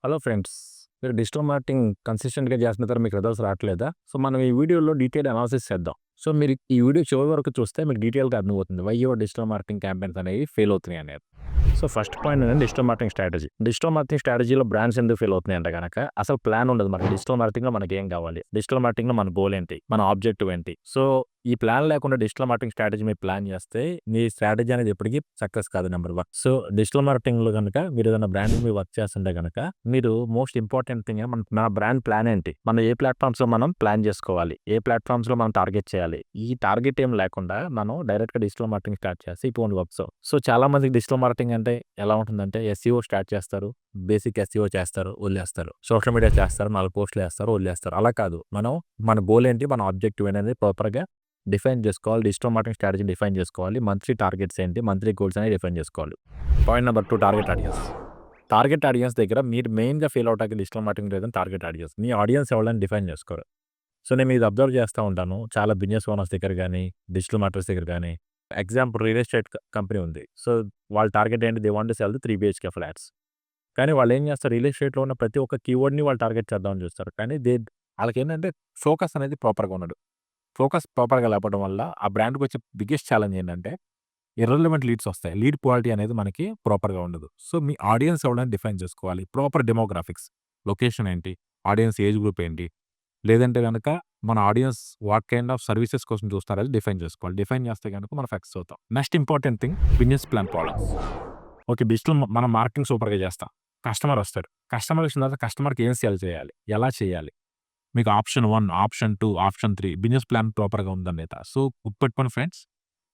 Hello friends. మీరు digital marketing కన్సిస్టెంట్‌గా చేస్తున్న తర్వాత మీకు రిజల్ట్స్ రావట్లేదా? సో, మనం ఈ వీడియోలో డీటెయిల్డ్ అనాలిసిస్ చేద్దాం. సో, మీరు ఈ వీడియో చివరి వరకు చూస్తే మీకు డీటెయిల్‌గా అర్థమవుతుంది. Why your digital marketing campaigns అనేవి ఫెయిల్ అవుతున్నాయి అనేది. సో, ఫస్ట్ పాయింట్ ఏంటంటే digital marketing strategy. Digital marketing స్ట్రాటజీలో బ్రాండ్స్ ఎందుకు ఫెయిల్ అవుతున్నాయి అంటే గనక అసలు ప్లాన్ ఉండదు మనకి. డిజిటల్ మార్కెటింగ్‌లో మనకేం కావాలి? డిజిటల్ మార్కెటింగ్‌లో మన గోల్ ఏంటి? మన ఆబ్జెక్టివ్ ఏంటి? సో, ఈ ప్లాన్ లేకుండా డిజిటల్ మార్కెటింగ్ స్ట్రాటజీ మీరు ప్లాన్ చేస్తే మీ స్ట్రాటజీ అనేది ఎప్పటికీ సక్సెస్ కాదు నంబర్ 1. సో, డిజిటల్ మార్కెటింగ్‌లో గనుక మీరు ఏదైనా బ్రాండ్ మీద వర్క్ చేస్తుంటే గనక మీరు మోస్ట్ ఇంపార్టెంట్ థింగ్ మన బ్రాండ్ ప్లాన్ ఏంటి? మనం ఏ ప్లాట్‌ఫామ్స్‌లో మనం ప్లాన్ చేసుకోవాలి? ఏ ప్లాట్‌ఫామ్స్‌లో మనం టార్గెట్ చేయాలి? ఈ టార్గెట్ ఏం లేకుండా మనం డైరెక్ట్‌గా డిజిటల్ మార్కెటింగ్ స్టార్ట్ చేస్తే ఇట్ వోంట్ వర్క్. సో, చాలా మందికి డిజిటల్ మార్కెటింగ్ అంటే ఎలా ఉంటుందంటే ఎస్‌ఈఓ స్టార్ట్ చేస్తారు. బేసిక్ ఎస్‌ఈఓ చేస్తారు, వదిలేస్తారు. సోషల్ మీడియా చేస్తారు, 4 పోస్టులు ఏస్తారు, వదిలేస్తారు. అలా కాదు. మన గోల్ ఏంటి? మన ఆబ్జెక్టివ్ అనేది ప్రాపర్‌గా డిఫైన్ చేసుకోవాలి. డిజిటల్ మార్కెటింగ్ స్ట్రాటజీని డిఫైన్ చేసుకోవాలి. మంత్లీ టార్గెట్స్ ఏంటి? మంత్లీ గోల్స్ అనేవి డిఫైన్ చేసుకోవాలి. Point number 2 target audience. Target audience దగ్గర మీరు మెయిన్‌గా ఫెయిల్ అవ్వడానికి డిజిటల్ మార్కెటింగ్ లేదని టార్గెట్ ఆడియన్స్. మీ ఆడియన్స్ ఎవరని డిఫైన్ చేసుకోరు. సో, నేను ఇది అబ్జర్వ్ చేస్తా ఉంటాను. చాలా బిజినెస్ ఓనర్స్ దగ్గర గాని, డిజిటల్ మార్కెటర్స్ దగ్గర గాని. ఎగ్జాంపుల్ రియల్ ఎస్టేట్ కంపెనీ ఉంది. సో, వాళ్ళ టార్గెట్ ఏంటి? They want to cell the 3 BHK flats. కానీ వాళ్ళేం చేస్తారు? రియల్ ఎస్టేట్‌లో ఉన్న ప్రతి ఒక్క కీవర్డ్‌ని వాళ్ళు టార్గెట్ చేద్దామని చూస్తారు. కానీ ఆళ్ళకేంటంటే ఫోకస్ అనేది ప్రాపర్‌గా ఉండదు. ఫోకస్ ప్రాపర్‌గా లేకపోవడం వల్ల ఆ బ్రాండ్‌కొచ్చే బిగ్గెస్ట్ ఛాలెంజ్ ఏంటంటే ఇర్రెలెవెంట్ లీడ్స్ వస్తాయి. లీడ్ క్వాలిటీ అనేది మనకి ప్రాపర్‌గా ఉండదు. సో, మీ ఆడియన్స్ ఎవరని డిఫైన్ చేసుకోవాలి. Proper demographics. లొకేషన్ ఏంటి? ఆడియన్స్ ఏజ్ గ్రూప్ ఏంటి? లేదంటే గనక మన audience what kind of services కోసం చూస్తారని డిఫైన్ చేసుకోవాలి. డిఫైన్ చేస్తే గనుక మనం సక్సెస్ అవుతాం. Next important thing business plan problems. Okay. Digital మనం మార్కెటింగ్ సూపర్‌గా చేస్తాం. కస్టమర్ వస్తాడు. కస్టమర్ వచ్చిన తర్వాత కస్టమర్‌కి ఏం సేల్ చేయాలి? ఎలా చేయాలి? మీకు option 1, option 2, option 3 business plan ప్రాపర్‌గా ఉందా లేదా? సో, గుర్తుపెట్టుకోండి ఫ్రెండ్స్.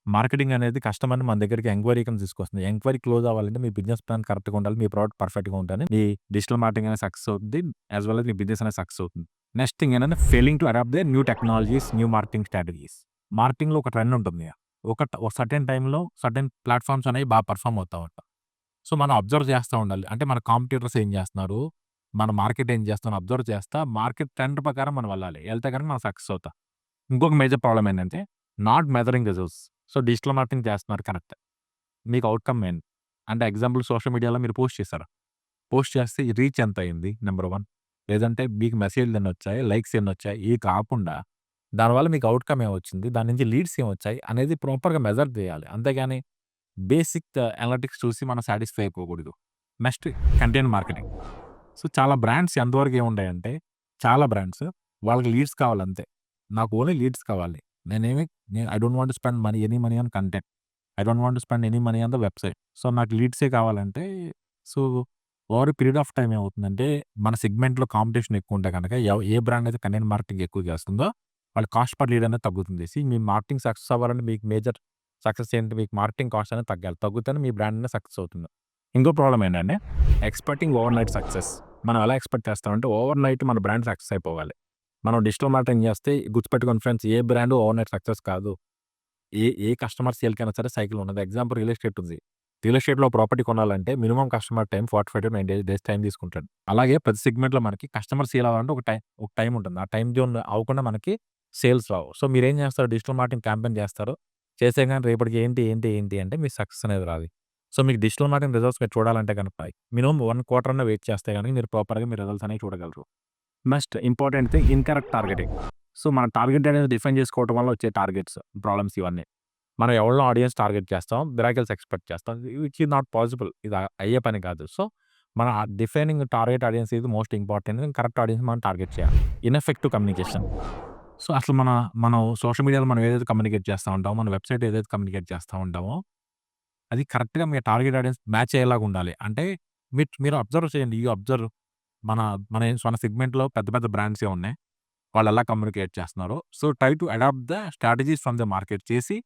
మార్కెటింగ్ అనేది కస్టమర్‌ని మన దగ్గరికి ఎంక్వైరీ కింద తీసుకొస్తుంది. ఎంక్వైరీ క్లోజ్ అవ్వాలంటే మీ బిజినెస్ ప్లాన్ కరెక్ట్‌గా ఉండాలి. మీ ప్రొడక్ట్ పర్ఫెక్ట్‌గా ఉంటేనే మీ డిజిటల్ మార్కెటింగ్ అనేది సక్సెస్ అవుద్ది. యాస్ వెల్ యాస్ మీ బిజినెస్ అనేది సక్సెస్ అవుతుంది. నెక్స్ట్ థింగ్ ఏంటంటే failing to adapt the new technologies, new marketing strategies. మార్కెటింగ్‌లో ఒక ట్రెండ్ ఉంటుంది. ఒక సర్టెన్ టైమ్‌లో సర్టెన్ ప్లాట్‌ఫార్మ్స్ అనేవి బాగా పెర్ఫార్మ్ అవుతా ఉంటాయి. సో, మనం అబ్జర్వ్ చేస్తా ఉండాలి. అంటే మన కాంపిటీటర్స్ ఏం చేస్తున్నారు? మన మార్కెట్ ఏం చేస్తుందో అబ్జర్వ్ చేస్తా మార్కెట్ ట్రెండ్ ప్రకారం మనం వెళ్ళాలి. ఎళ్తే గనుక మనం సక్సెస్ అవుతాం. ఇంకొక మేజర్ ప్రాబ్లమ్ ఏంటంటే not measuring results. So, digital marketing చేస్తున్నారు కరెక్టే. మీకు ఔట్‌కమ్ ఏంటి? అంటే ఎగ్జాంపుల్ సోషల్ మీడియాలో మీరు పోస్ట్ చేశారు. పోస్ట్ చేస్తే ఈ రీచ్ ఎంత అయింది? నంబర్ 1. లేదంటే మీకు మెసేజ్‌లు ఎన్నొచ్చాయి? లైక్స్ ఎన్నొచ్చాయి? ఇయి కాకుండా దానివల్ల మీకు ఔట్‌కమ్ ఏమొచ్చింది? దాని నుంచి లీడ్స్ ఏమొచ్చాయి? అనేది ప్రాపర్‌గా మెజర్ చేయాలి. అంతేగాని బేసిక్ అనలిటిక్స్ చూసి మనం సాటిస్ఫై అయిపోకూడదు. Next content marketing. సో, చాలా బ్రాండ్స్ ఎంతవరకు ఏముంటాయంటే చాలా బ్రాండ్స్ వాళ్ళకి లీడ్స్ కావాలంతే. నాకు ఓన్లీ లీడ్స్ కావాలి. నేనేమి I don't want to spend any money on content. I don't want to spend any money on the website. So, నాకు లీడ్సే కావాలంటే so, over a period of time ఏమవుతుందంటే మన సెగ్మెంట్‌లో కాంపిటీషన్ ఎక్కువుంటే గనక ఏ బ్రాండ్ అయితే కంటెంట్ మార్కెటింగ్ ఎక్కువ చేస్తుందో వాళ్ళ కాస్ట్ పర్ లీడ్ అనేది తగ్గుతుంది. మీ మార్కెటింగ్ సక్సెస్ అవ్వాలంటే మీకు మేజర్ సక్సెస్ ఏంటి? మీకు మార్కెటింగ్ కాస్ట్ అనేది తగ్గాలి. తగ్గుతేనే మీ బ్రాండ్ అనేది సక్సెస్ అవుతుంది. ఇంకో ప్రాబ్లమ్ ఏంటంటే ఎక్స్‌పెక్టింగ్ ఓవర్‌నైట్ సక్సెస్. మనం ఎలా ఎక్స్‌పెక్ట్ చేస్తామంటే ఓవర్‌నైట్ మన బ్రాండ్ సక్సెస్ అయిపోవాలి. మనం డిజిటల్ మార్కెటింగ్ చేస్తే గుర్తుపెట్టుకోండి ఫ్రెండ్స్ ఏ బ్రాండ్ ఓవర్‌నైట్ సక్సెస్ కాదు. ఏ కస్టమర్ సేల్‌కైనా సరే సైకిల్ ఉన్నది. ఎగ్జాంపుల్ రియల్ ఎస్టేట్ ఉంది. రియల్ ఎస్టేట్‌లో ప్రాపర్టీ కొనాలంటే minimum customer time 45-90 days time తీసుకుంటాడు. అలాగే ప్రతి సెగ్మెంట్‌లో మనకి కస్టమర్ సేల్ అవ్వాలంటే ఒక టైమ్ ఉంటుంది. ఆ టైమ్ జోన్ అవ్వకుండా మనకి సేల్స్ రావు. సో, మీరేం చేస్తారు డిజిటల్ మార్కెటింగ్ క్యాంపెయిన్ చేస్తారు. చేస్తే గాని రేపటికి ఏంటి అంటే మీకు సక్సెస్ అనేది రాదు. సో, మీకు డిజిటల్ మార్కెటింగ్ రిజల్ట్స్ మీరు చూడాలంటే గనుక మినిమమ్ 1 క్వార్టర్ అన్నా వెయిట్ చేస్తే గనుక మీరు ప్రాపర్‌గా మీ రిజల్ట్స్ అనేవి చూడగలరు. Next important thing incorrect targeting. So, మన టార్గెట్ అనేది డిఫైన్ చేసుకోవడం వల్ల వచ్చే టార్గెట్స్, ప్రాబ్లమ్స్ ఇవన్నీ. మనం ఎవరినో ఆడియన్స్ టార్గెట్ చేస్తాం. మిరాకిల్స్ ఎక్స్‌పెక్ట్ చేస్తాం. Which is not possible. ఇది అయ్యే పని కాదు. సో, మన defining target audience is most important. Correct audience మనం టార్గెట్ చేయాలి. Ineffective communication. సో, అసలు మనం సోషల్ మీడియాలో మనం ఏదైతే కమ్యూనికేట్ చేస్తా ఉంటామో, మన వెబ్‌సైట్ ఏదైతే కమ్యూనికేట్ చేస్తా ఉంటామో, అది కరెక్ట్‌గా మీ టార్గెట్ ఆడియన్స్ మ్యాచ్ అయ్యేలాగా ఉండాలి. అంటే మీరు అబ్జర్వ్ చేయండి. అబ్జర్వ్ మన మన సెగ్మెంట్‌లో పెద్ద పెద్ద బ్రాండ్సే ఉన్నాయి. వాళ్ళెలా కమ్యూనికేట్ చేస్తున్నారో. So, try to adapt the strategies from the market చేసి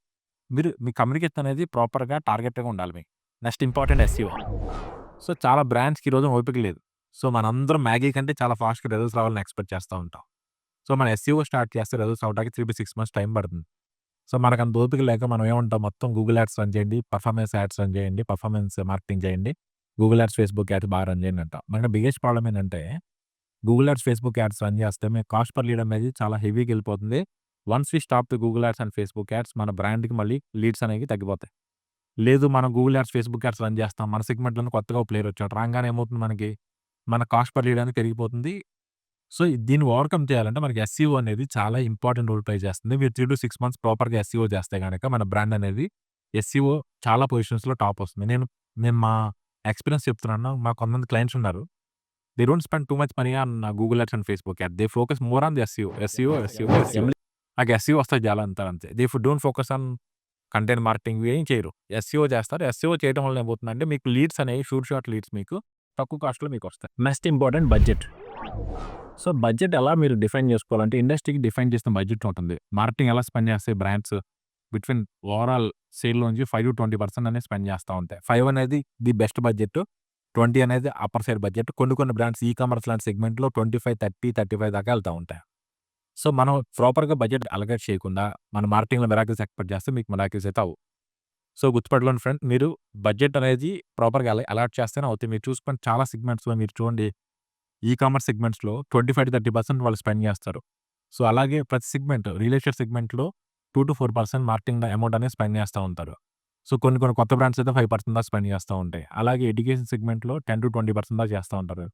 మీ కమ్యూనికేషన్ అనేది ప్రాపర్‌గా టార్గెట్‌గా ఉండాలి మీకు. Next important SEO. సో, చాలా బ్రాండ్స్‌కి ఈ రోజున ఓపిక లేదు. సో, మనందరం మ్యాగీ కంటే చాలా ఫాస్ట్‌గా రిజల్ట్స్ రావాలని ఎక్స్‌పెక్ట్ చేస్తా ఉంటాం. సో, మన ఎస్‌ఈఓ స్టార్ట్ చేస్తే రిజల్ట్స్ రావడానికి 3-6 మంత్స్ టైం పడుతుంది. సో, మనకంత ఓపిక లేక మనం ఏమంటాం మొత్తం గూగుల్ యాడ్స్ రన్ చేయండి, పర్ఫార్మెన్స్ యాడ్స్ రన్ చేయండి, పర్ఫార్మెన్స్ మార్కెటింగ్ చేయండి. గూగుల్ యాడ్స్, ఫేస్‌బుక్ యాడ్స్ బాగా రన్ చేయండి అంటాం. మన బిగ్గెస్ట్ ప్రాబ్లమ్ ఏంటంటే Google ads, Facebook ads run చేస్తే మీ కాస్ట్ పర్ లీడ్ అనేది చాలా హెవీ‌గెళ్ళిపోతుంది. Once we stop the Google ads and Facebook ads మన బ్రాండ్‌కి మళ్ళీ లీడ్స్ అనేవి తగ్గిపోతాయి. లేదు మనం Google ads, Facebook ads run చేస్తాం. మన సెగ్మెంట్‌లోనే కొత్తగా ఒక ప్లేయర్ వచ్చాడు. రాంగానే ఏమవుతుంది మనకి? మన కాస్ట్ పర్ లీడ్ అనేది పెరిగిపోతుంది. సో, దీన్ని ఓవర్‌కమ్ చేయాలంటే మనకి ఎస్‌ఈఓ అనేది చాలా ఇంపార్టెంట్ రోల్ ప్లే చేస్తుంది. మీరు 3-6 మంత్స్ ప్రాపర్‌గా ఎస్‌ఈఓ చేస్తే గనక మన బ్రాండ్ అనేది ఎస్‌ఈఓ చాలా పొజిషన్స్‌లో టాప్ వస్తుంది. నేను మా ఎక్స్‌పీరియన్స్ చెప్తున్నాను. మాకు కొంతమంది క్లయింట్స్ ఉన్నారు. They don't spend too much money on Google ads and Facebook add. They focus more on the SEO. SEO. నాకు ఎస్‌ఈఓ వస్తే చాలు అంటారు అంతే. They don't focus on content marketing ఏం చేయరు. ఎస్‌ఈఓ చేస్తారు. ఎస్‌ఈఓ చేయడం వల్ల ఏమవుతుందంటే మీకు లీడ్స్ అనేవి షార్ట్ లీడ్స్ మీకు తక్కువ కాస్ట్‌లో మీకొస్తాయి. Next important budget. So, budget ఎలా మీరు డిఫైన్ చేసుకోవాలంటే ఇండస్ట్రీకి డిఫైన్ చేసిన బడ్జెట్ ఉంటుంది. మార్కెటింగ్ ఎలా స్పెండ్ చేస్తాయి బ్రాండ్స్ బిట్వీన్ ఓవరాల్ సేల్‌లోంచి 5-20% అనేది స్పెండ్ చేస్తా ఉంటాయి. 5 అనేది ది బెస్ట్ బడ్జెట్. 20 అనేది అప్పర్ సైడ్ బడ్జెట్. కొన్ని బ్రాండ్స్ కామర్స్ లాంటి సెగ్మెంట్‌లో 25, 30, 35 దాకా వెళ్తా ఉంటాయి. సో, మనం ప్రాపర్‌గా బడ్జెట్ అలొకేట్ చేయకుండా మన మార్కెటింగ్‌లో మిరాకిల్స్ ఎక్స్‌పెక్ట్ చేస్తే మీకు మిరాకిల్స్ అయితే అవ్వవు. సో, గుర్తుపెట్టుకోండి ఫ్రెండ్. మీరు బడ్జెట్ అనేది ప్రాపర్‌గా అలాట్ చేస్తేనే అవుతాయి. మీరు చూసుకొని చాలా సెగ్మెంట్స్‌లో మీరు చూడండి కామర్స్ సెగ్మెంట్స్‌లో 25-30% వాళ్ళు స్పెండ్ చేస్తారు. సో, అలాగే ప్రతి సెగ్మెంట్ రియల్ ఎస్టేట్ సెగ్మెంట్‌లో 2-4% మార్కెటింగ్ అమౌంట్ అనేది స్పెండ్ చేస్తా ఉంటారు. సో, కొన్ని కొత్త బ్రాండ్స్ అయితే 5% దాకా స్పెండ్ చేస్తా ఉంటాయి. అలాగే ఎడ్యుకేషన్ సెగ్మెంట్‌లో 10-20% దాకా చేస్తా ఉంటారు.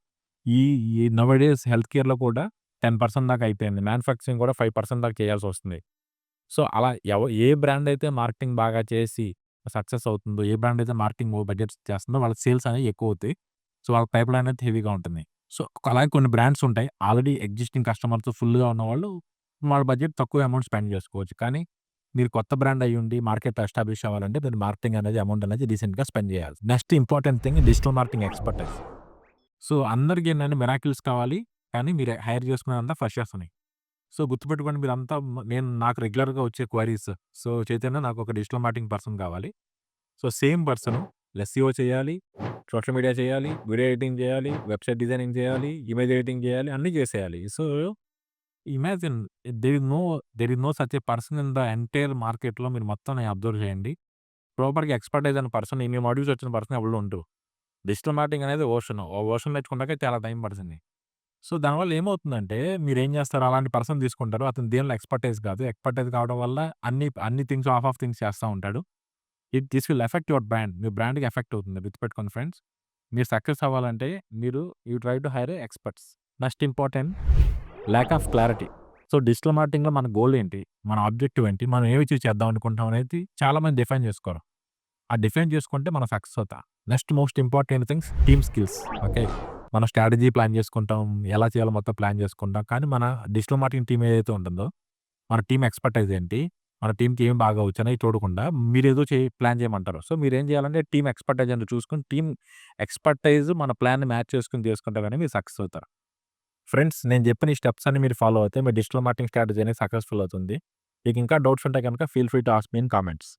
ఈ ఈ నౌ-ఎ-డేస్ హెల్త్ కేర్‌లో కూడా 10% దాకా అయిపోయింది. మ్యానుఫ్యాక్చరింగ్ కూడా 5% దాకా చేయాల్సొస్తుంది. సో, అలా ఏ బ్రాండ్ అయితే మార్కెటింగ్ బాగా చేసి సక్సెస్ అవుతుందో, ఏ బ్రాండ్ అయితే మార్కెటింగ్ బడ్జెట్స్ చేస్తుందో వాళ్ళ సేల్స్ అనేవి ఎక్కువవుతాయి. సో, వాళ్ళ పైప్‌లైన్ అనేది హెవీగా ఉంటుంది. సో, అలాగే కొన్ని బ్రాండ్స్ ఉంటాయి. ఆల్రెడీ ఎగ్జిస్టింగ్ కస్టమర్స్ ఫుల్‌గా ఉన్నవాళ్ళు వాళ్ళ బడ్జెట్ తక్కువ అమౌంట్ స్పెండ్ చేసుకోవచ్చు. కానీ మీరు కొత్త బ్రాండ్ అయ్యుండి మార్కెట్‌లో ఎస్టాబ్లిష్ అవ్వాలంటే మీరు మార్కెటింగ్ అనేది అమౌంట్ అనేది డీసెంట్‌గా స్పెండ్ చేయాలి. Next important thing digital marketing expertise. So, అందరికి ఏంటంటే మిరాకిల్స్ కావాలి. కానీ మీరు హైర్ చేసుకునేదంతా ఫ్రెషర్స్‌ని. సో, గుర్తుపెట్టుకోండి మీరంతా నాకు రెగ్యులర్‌గా వచ్చే క్వెరీస్. సో, చైతన్య నాకు ఒక డిజిటల్ మార్కెటింగ్ పర్సన్ కావాలి. సో, సేమ్ పర్సన్ ఎస్‌ఈఓ చేయాలి, సోషల్ మీడియా చేయాలి, వీడియో ఎడిటింగ్ చేయాలి, వెబ్‌సైట్ డిజైనింగ్ చేయాలి, ఇమేజ్ ఎడిటింగ్ చేయాలి, అన్నీ చేసేయాలి. So, imagine there is no such a person in the entire మార్కెట్‌లో మీరు మొత్తం అబ్జర్వ్ చేయండి. ప్రాపర్‌గా ఎక్స్‌పర్టైజ్ అనే పర్సన్ ఇన్ని మాడ్యూల్స్ వచ్చిన పర్సన్ ఎవరు ఉండరు. డిజిటల్ మార్కెటింగ్ అనేది ఓషన్. ఓ ఓషన్ నేర్చుకున్నాక చాలా టైం పడుతుంది. సో, దానివల్ల ఏమవుతుందంటే మీరేం చేస్తారు అలాంటి పర్సన్ తీసుకుంటారు. అతను దేనిలో ఎక్స్‌పర్టైజ్ కాదు. ఎక్స్‌పర్టైజ్ కావడం వల్ల అన్ని థింగ్స్ ఆఫ్ థింగ్స్ చేస్తా ఉంటాడు. This will effect your brand. మీ బ్రాండ్‌కి ఎఫెక్ట్ అవుతుంది. గుర్తుపెట్టుకోండి ఫ్రెండ్స్. మీరు సక్సెస్ అవ్వాలంటే you try to hire experts. Next important lack of clarity. So, digital మార్కెటింగ్‌లో మన గోల్ ఏంటి? మన ఆబ్జెక్టివ్ ఏంటి? మనం ఏమి అచీవ్ చేద్దాం అనుకుంటున్నాం అనేది చాలా మంది డిఫైన్ చేసుకోరు. ఆ డిఫైన్ చేసుకుంటే మనం సక్సెస్ అవుతాం. Next most important things team skills. Okay. మనం స్ట్రాటజీ ప్లాన్ చేసుకుంటాం. ఎలా చేయాలో మొత్తం ప్లాన్ చేసుకుంటాం. కానీ మన డిజిటల్ మార్కెటింగ్ టీమ్ ఏదైతే ఉంటుందో, మన టీమ్ ఎక్స్‌పర్టైజ్ ఏంటి? మన టీమ్‌కి ఏం బాగా వచ్చనేవి చూడకుండా మీరేదో ప్లాన్ చేయమంటారు. సో, మీరేం చేయాలంటే టీమ్ ఎక్స్‌పర్టైజ్ అని చూసుకొని టీమ్ ఎక్స్‌పర్టైజ్ మన ప్లాన్‌ని మ్యాచ్ చేసుకొని చేసుకుంటే గాని మీరు సక్సెస్ అవుతారు. ఫ్రెండ్స్ నేను చెప్పిన ఈ స్టెప్స్ అన్ని మీరు ఫాలో అవుతే మీ డిజిటల్ మార్కెటింగ్ స్ట్రాటజీ అనేది సక్సెస్‌ఫుల్ అవుతుంది. మీకు ఇంకా డౌట్స్ ఉంటే గనుక feel free to ask me in comments.